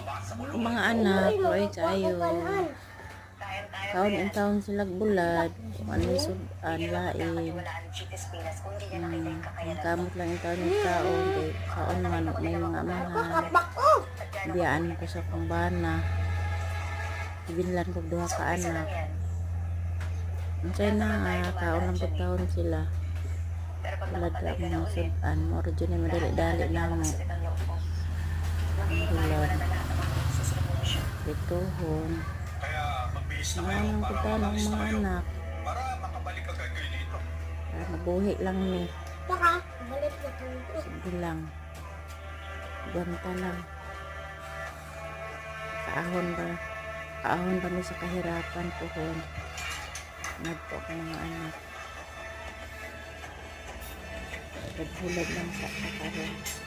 Ang mga anak, ay kayo. Taon ang taon sila bulad. Ano sudan, lain. Ang kamot lang yung taon ng taon. Kaon man, may mga amahan. Biyaan ko sa kumbana. Binlan ko duha ka anak. Ang na nga, kaon lang po taon sila. Bulad ang mga sudan. Moro dyan ay madali-dali na mo. Bulad. Ituhon. Ang pagtanong mga anak. Mabuhi lang ni. Sige lang. Banta lang. Kaahon ba ni sa kahirapan pohon. Nagpo ka mga anak. Nagbulag lang sa kahon.